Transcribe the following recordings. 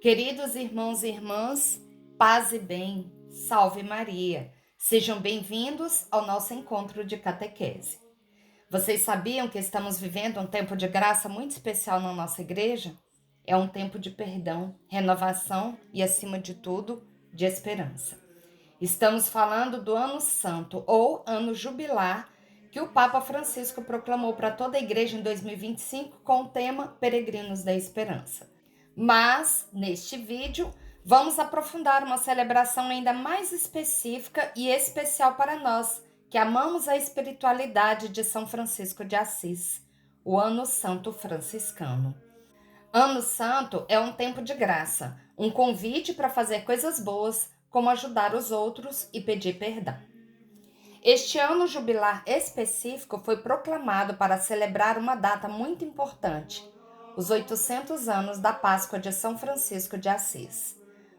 Queridos irmãos e irmãs, paz e bem, salve Maria. Sejam bem-vindos ao nosso encontro de catequese. Vocês sabiam que estamos vivendo um tempo de graça muito especial na nossa igreja? É um tempo de perdão, renovação e, acima de tudo, de esperança. Estamos falando do Ano Santo, ou Ano Jubilar, que o Papa Francisco proclamou para toda a igreja em 2025 com o tema Peregrinos da Esperança. Mas, neste vídeo, vamos aprofundar uma celebração ainda mais específica e especial para nós, que amamos a espiritualidade de São Francisco de Assis, o Ano Santo Franciscano. Ano Santo é um tempo de graça, um convite para fazer coisas boas, como ajudar os outros e pedir perdão. Este ano jubilar específico foi proclamado para celebrar uma data muito importante, os 800 anos da Páscoa de São Francisco de Assis.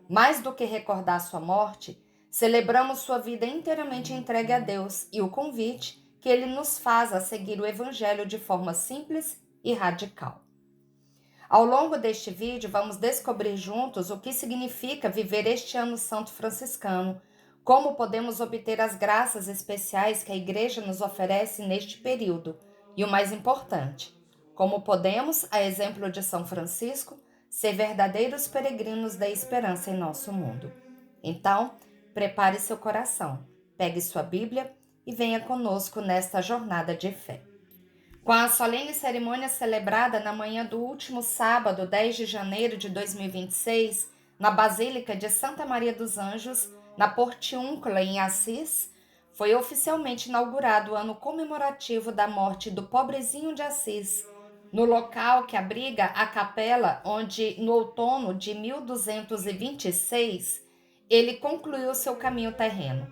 Mais do que recordar sua morte, celebramos sua vida inteiramente entregue a Deus e o convite que ele nos faz a seguir o Evangelho de forma simples e radical. Ao longo deste vídeo, vamos descobrir juntos o que significa viver este ano santo franciscano, como podemos obter as graças especiais que a Igreja nos oferece neste período e, o mais importante, como podemos, a exemplo de São Francisco, ser verdadeiros peregrinos da esperança em nosso mundo. Então, prepare seu coração, pegue sua Bíblia e venha conosco nesta jornada de fé. Com a solene cerimônia celebrada na manhã do último sábado, 10 de janeiro de 2026, na Basílica de Santa Maria dos Anjos, na Portiúncula, em Assis, foi oficialmente inaugurado o ano comemorativo da morte do pobrezinho de Assis, no local que abriga a capela onde, no outono de 1226, ele concluiu seu caminho terreno.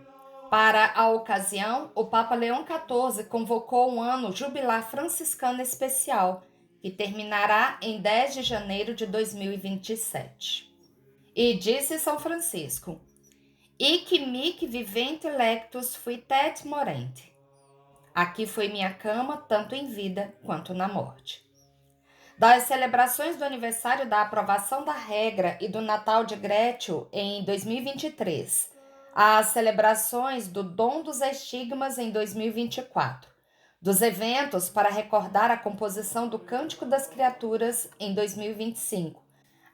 Para a ocasião, o Papa Leão XIV convocou um ano jubilar franciscano especial, que terminará em 10 de janeiro de 2027. E disse São Francisco: Hic mic vivente lectus fuitet morente. Aqui foi minha cama, tanto em vida quanto na morte. Das celebrações do aniversário da aprovação da regra e do Natal de Grétio em 2023, às celebrações do Dom dos Estigmas em 2024, dos eventos para recordar a composição do Cântico das Criaturas em 2025,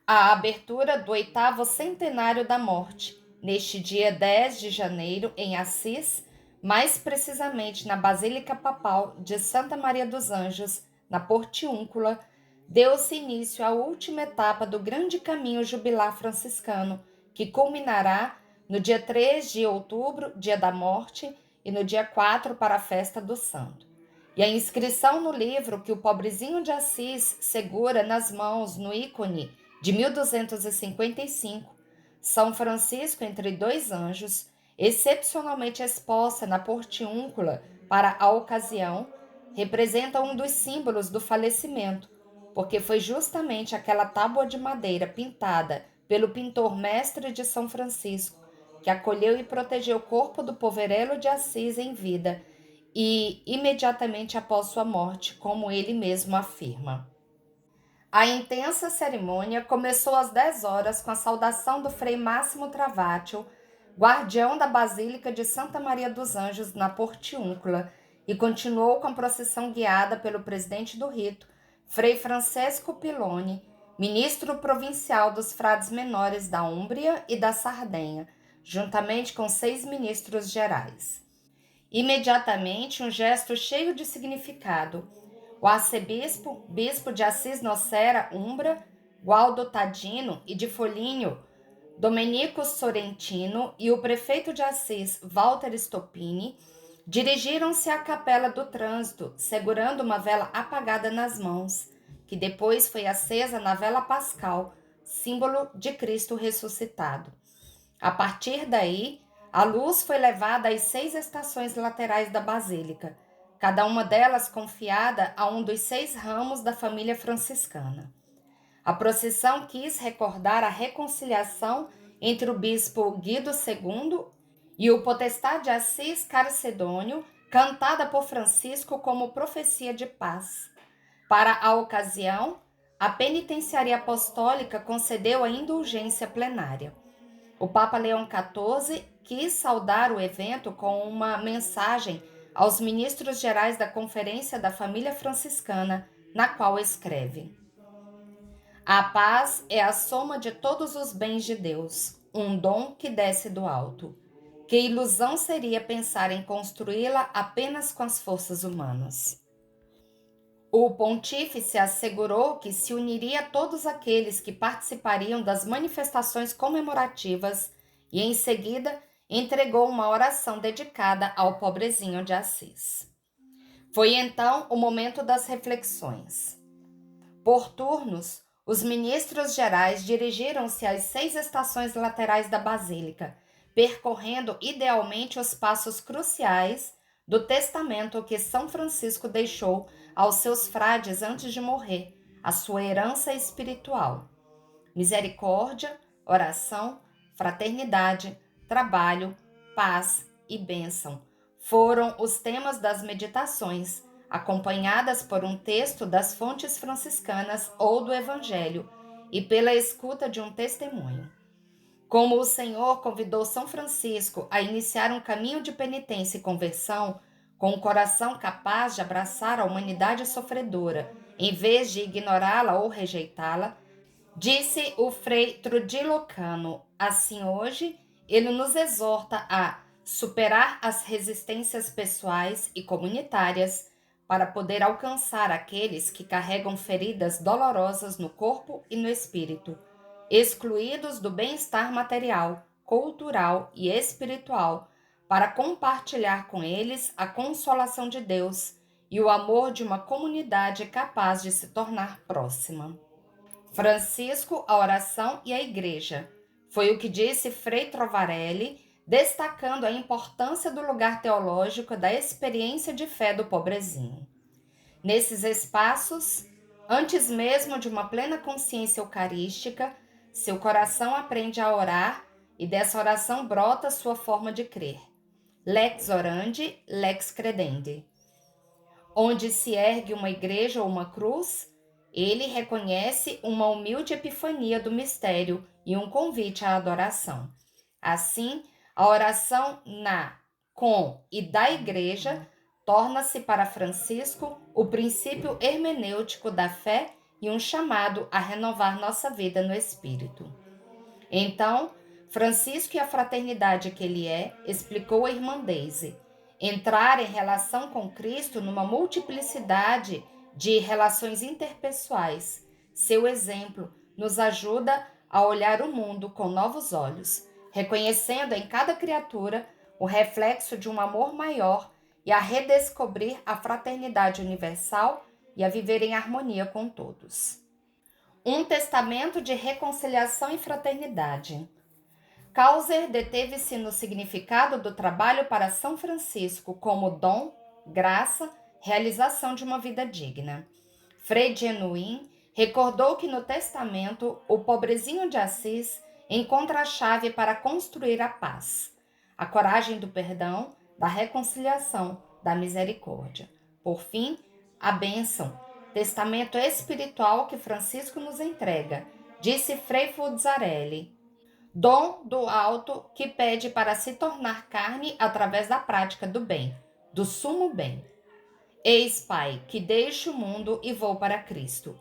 a abertura do 8º centenário da morte, neste dia 10 de janeiro, em Assis, mais precisamente na Basílica Papal de Santa Maria dos Anjos, na Portiúncula, deu-se início à última etapa do grande caminho jubilar franciscano, que culminará no dia 3 de outubro, dia da morte, e no dia 4 para a festa do santo. E a inscrição no livro que o pobrezinho de Assis segura nas mãos no ícone de 1255, São Francisco entre dois anjos, excepcionalmente exposta na Portiúncula para a ocasião, representa um dos símbolos do falecimento, porque foi justamente aquela tábua de madeira pintada pelo pintor mestre de São Francisco que acolheu e protegeu o corpo do poverello de Assis em vida e imediatamente após sua morte, como ele mesmo afirma. A intensa cerimônia começou às 10 horas com a saudação do Frei Máximo Travatio, guardião da Basílica de Santa Maria dos Anjos na Portiúncula, e continuou com a procissão guiada pelo presidente do rito, Frei Francesco Piloni, ministro provincial dos frades menores da Úmbria e da Sardenha, juntamente com 6 ministros gerais. Imediatamente, um gesto cheio de significado. O arcebispo, bispo de Assis Nocera, Umbra, Gualdo Tadino, e de Foligno, Domenico Sorrentino, e o prefeito de Assis, Walter Stoppini, dirigiram-se à capela do trânsito, segurando uma vela apagada nas mãos, que depois foi acesa na vela pascal, símbolo de Cristo ressuscitado. A partir daí, a luz foi levada às 6 estações laterais da basílica, cada uma delas confiada a um dos 6 ramos da família franciscana. A procissão quis recordar a reconciliação entre o bispo Guido II e o potestade Assis Carcedônio, cantada por Francisco como profecia de paz. Para a ocasião, a penitenciaria apostólica concedeu a indulgência plenária. O Papa Leão XIV quis saudar o evento com uma mensagem aos ministros gerais da Conferência da Família Franciscana, na qual escreve: a paz é a soma de todos os bens de Deus, um dom que desce do alto. Que ilusão seria pensar em construí-la apenas com as forças humanas. O pontífice assegurou que se uniria a todos aqueles que participariam das manifestações comemorativas e, em seguida, entregou uma oração dedicada ao pobrezinho de Assis. Foi então o momento das reflexões. Por turnos, os ministros gerais dirigiram-se às 6 estações laterais da Basílica, percorrendo idealmente os passos cruciais do testamento que São Francisco deixou aos seus frades antes de morrer, a sua herança espiritual. Misericórdia, oração, fraternidade, trabalho, paz e bênção foram os temas das meditações, acompanhadas por um texto das fontes franciscanas ou do Evangelho e pela escuta de um testemunho. Como o Senhor convidou São Francisco a iniciar um caminho de penitência e conversão, com um coração capaz de abraçar a humanidade sofredora, em vez de ignorá-la ou rejeitá-la, disse o frei Trudilo Cano, assim hoje, ele nos exorta a superar as resistências pessoais e comunitárias para poder alcançar aqueles que carregam feridas dolorosas no corpo e no espírito, excluídos do bem-estar material, cultural e espiritual, para compartilhar com eles a consolação de Deus e o amor de uma comunidade capaz de se tornar próxima. Francisco, a oração e a igreja. Foi o que disse Frei Trovarelli, destacando a importância do lugar teológico da experiência de fé do pobrezinho. Nesses espaços, antes mesmo de uma plena consciência eucarística, seu coração aprende a orar e dessa oração brota sua forma de crer. Lex orandi, lex credendi. Onde se ergue uma igreja ou uma cruz, ele reconhece uma humilde epifania do mistério e um convite à adoração. Assim, a oração na, com e da igreja torna-se para Francisco o princípio hermenêutico da fé e um chamado a renovar nossa vida no Espírito. Então, Francisco e a fraternidade que ele explicou a irmã Deise, entrar em relação com Cristo numa multiplicidade de relações interpessoais. Seu exemplo nos ajuda a olhar o mundo com novos olhos, reconhecendo em cada criatura o reflexo de um amor maior e a redescobrir a fraternidade universal e a viver em harmonia com todos. Um testamento de reconciliação e fraternidade. Kauser deteve-se no significado do trabalho para São Francisco como dom, graça, realização de uma vida digna. Frei Genuín recordou que no testamento o pobrezinho de Assis encontra a chave para construir a paz, a coragem do perdão, da reconciliação, da misericórdia. Por fim, a bênção, testamento espiritual que Francisco nos entrega, disse Frei Fuzzarelli. Dom do alto que pede para se tornar carne através da prática do bem, do sumo bem. Eis, Pai, que deixo o mundo e vou para Cristo,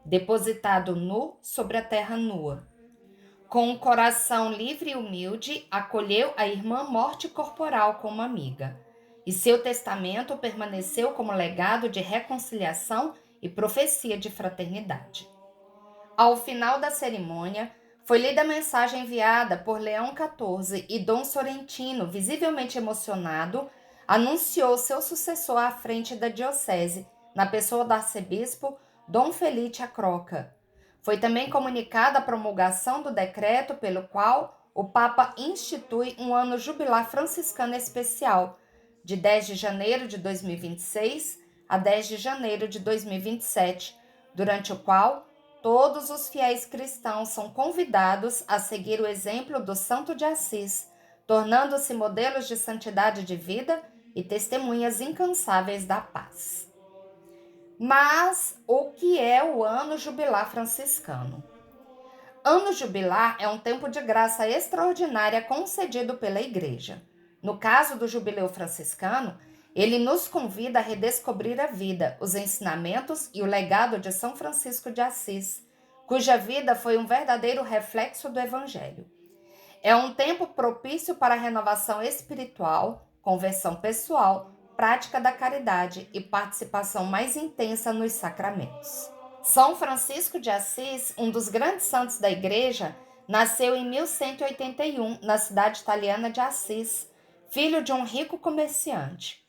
depositado nu sobre a terra nua. Com um coração livre e humilde, acolheu a irmã morte corporal como amiga, e seu testamento permaneceu como legado de reconciliação e profecia de fraternidade. Ao final da cerimônia, foi lida a mensagem enviada por Leão XIV e Dom Sorrentino, visivelmente emocionado, anunciou seu sucessor à frente da diocese, na pessoa do arcebispo Dom Felice Acroca. Foi também comunicada a promulgação do decreto pelo qual o Papa institui um ano jubilar franciscano especial, de 10 de janeiro de 2026 a 10 de janeiro de 2027, durante o qual todos os fiéis cristãos são convidados a seguir o exemplo do Santo de Assis, tornando-se modelos de santidade de vida e testemunhas incansáveis da paz. Mas o que é o Ano Jubilar Franciscano? Ano Jubilar é um tempo de graça extraordinária concedido pela Igreja. No caso do Jubileu Franciscano, ele nos convida a redescobrir a vida, os ensinamentos e o legado de São Francisco de Assis, cuja vida foi um verdadeiro reflexo do Evangelho. É um tempo propício para a renovação espiritual, conversão pessoal, prática da caridade e participação mais intensa nos sacramentos. São Francisco de Assis, um dos grandes santos da Igreja, nasceu em 1181 na cidade italiana de Assis, filho de um rico comerciante.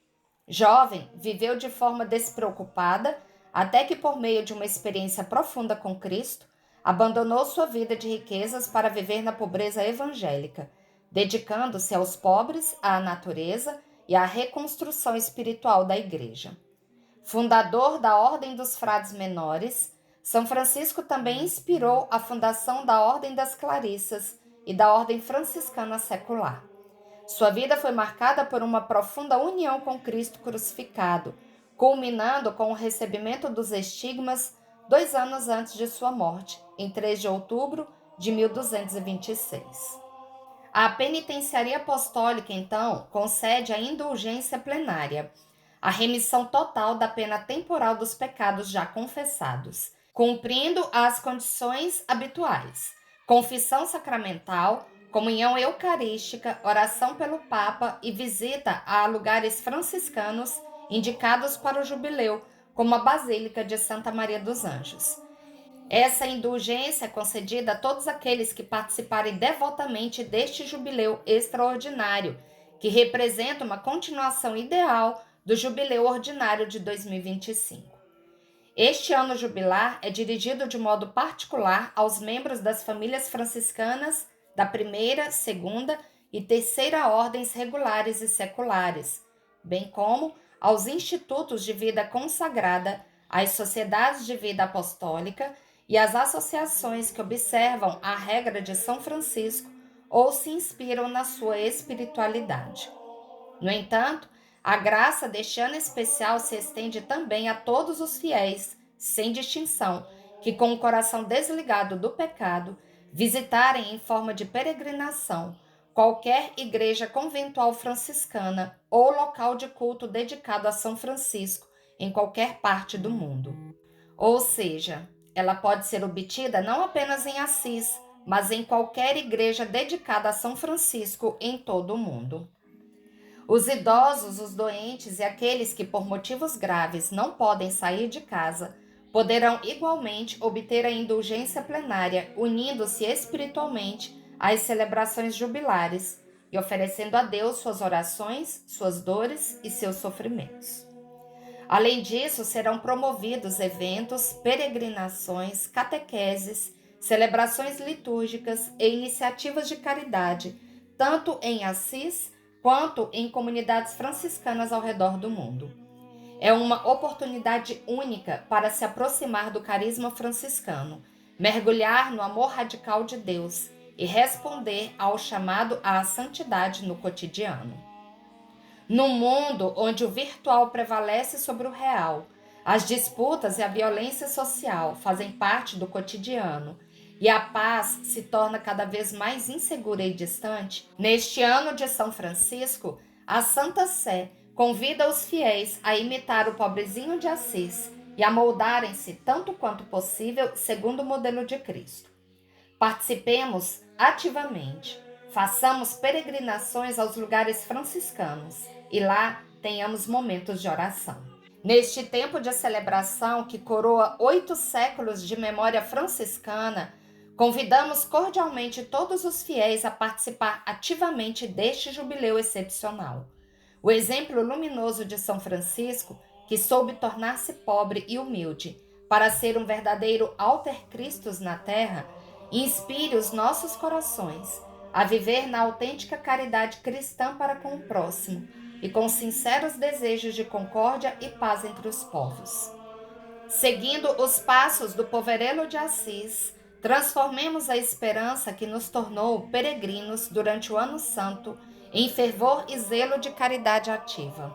Jovem, viveu de forma despreocupada até que, por meio de uma experiência profunda com Cristo, abandonou sua vida de riquezas para viver na pobreza evangélica, dedicando-se aos pobres, à natureza e à reconstrução espiritual da Igreja. Fundador da Ordem dos Frades Menores, São Francisco também inspirou a fundação da Ordem das Clarissas e da Ordem Franciscana Secular. Sua vida foi marcada por uma profunda união com Cristo crucificado, culminando com o recebimento dos estigmas 2 anos antes de sua morte, em 3 de outubro de 1226. A penitenciaria apostólica, então, concede a indulgência plenária, a remissão total da pena temporal dos pecados já confessados, cumprindo as condições habituais: confissão sacramental, comunhão eucarística, oração pelo Papa e visita a lugares franciscanos indicados para o jubileu, como a Basílica de Santa Maria dos Anjos. Essa indulgência é concedida a todos aqueles que participarem devotamente deste jubileu extraordinário, que representa uma continuação ideal do jubileu ordinário de 2025. Este ano jubilar é dirigido de modo particular aos membros das famílias franciscanas da primeira, segunda e terceira ordens regulares e seculares, bem como aos institutos de vida consagrada, às sociedades de vida apostólica e às associações que observam a regra de São Francisco ou se inspiram na sua espiritualidade. No entanto, a graça deste ano especial se estende também a todos os fiéis, sem distinção, que com o coração desligado do pecado, visitarem em forma de peregrinação qualquer igreja conventual franciscana ou local de culto dedicado a São Francisco em qualquer parte do mundo. Ou seja, ela pode ser obtida não apenas em Assis, mas em qualquer igreja dedicada a São Francisco em todo o mundo. Os idosos, os doentes e aqueles que por motivos graves não podem sair de casa poderão igualmente obter a indulgência plenária, unindo-se espiritualmente às celebrações jubilares e oferecendo a Deus suas orações, suas dores e seus sofrimentos. Além disso, serão promovidos eventos, peregrinações, catequeses, celebrações litúrgicas e iniciativas de caridade, tanto em Assis quanto em comunidades franciscanas ao redor do mundo. É uma oportunidade única para se aproximar do carisma franciscano, mergulhar no amor radical de Deus e responder ao chamado à santidade no cotidiano. No mundo onde o virtual prevalece sobre o real, as disputas e a violência social fazem parte do cotidiano e a paz se torna cada vez mais insegura e distante, neste ano de São Francisco, a Santa Sé convida os fiéis a imitar o pobrezinho de Assis e a moldarem-se tanto quanto possível segundo o modelo de Cristo. Participemos ativamente, façamos peregrinações aos lugares franciscanos e lá tenhamos momentos de oração. Neste tempo de celebração que coroa 8 séculos de memória franciscana, convidamos cordialmente todos os fiéis a participar ativamente deste jubileu excepcional. O exemplo luminoso de São Francisco, que soube tornar-se pobre e humilde para ser um verdadeiro alter Christus na terra, inspire os nossos corações a viver na autêntica caridade cristã para com o próximo e com sinceros desejos de concórdia e paz entre os povos. Seguindo os passos do poverello de Assis, transformemos a esperança que nos tornou peregrinos durante o Ano Santo em fervor e zelo de caridade ativa.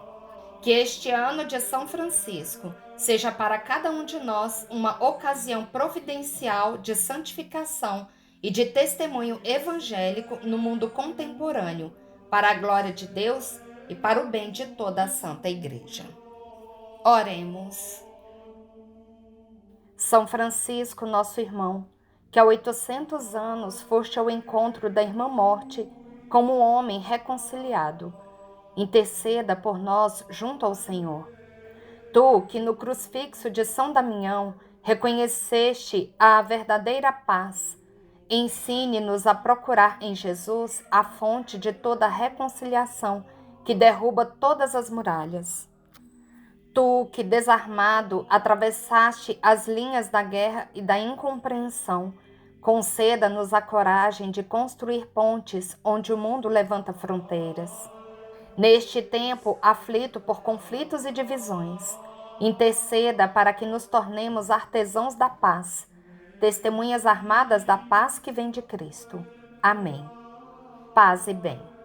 Que este ano de São Francisco seja para cada um de nós uma ocasião providencial de santificação e de testemunho evangélico no mundo contemporâneo, para a glória de Deus e para o bem de toda a Santa Igreja. Oremos. São Francisco, nosso irmão, que há 800 anos foste ao encontro da irmã morte como um homem reconciliado, interceda por nós junto ao Senhor. Tu, que no crucifixo de São Damião reconheceste a verdadeira paz, ensine-nos a procurar em Jesus a fonte de toda a reconciliação que derruba todas as muralhas. Tu, que desarmado atravessaste as linhas da guerra e da incompreensão, conceda-nos a coragem de construir pontes onde o mundo levanta fronteiras. Neste tempo aflito por conflitos e divisões, interceda para que nos tornemos artesãos da paz, testemunhas armadas da paz que vem de Cristo. Amém. Paz e bem.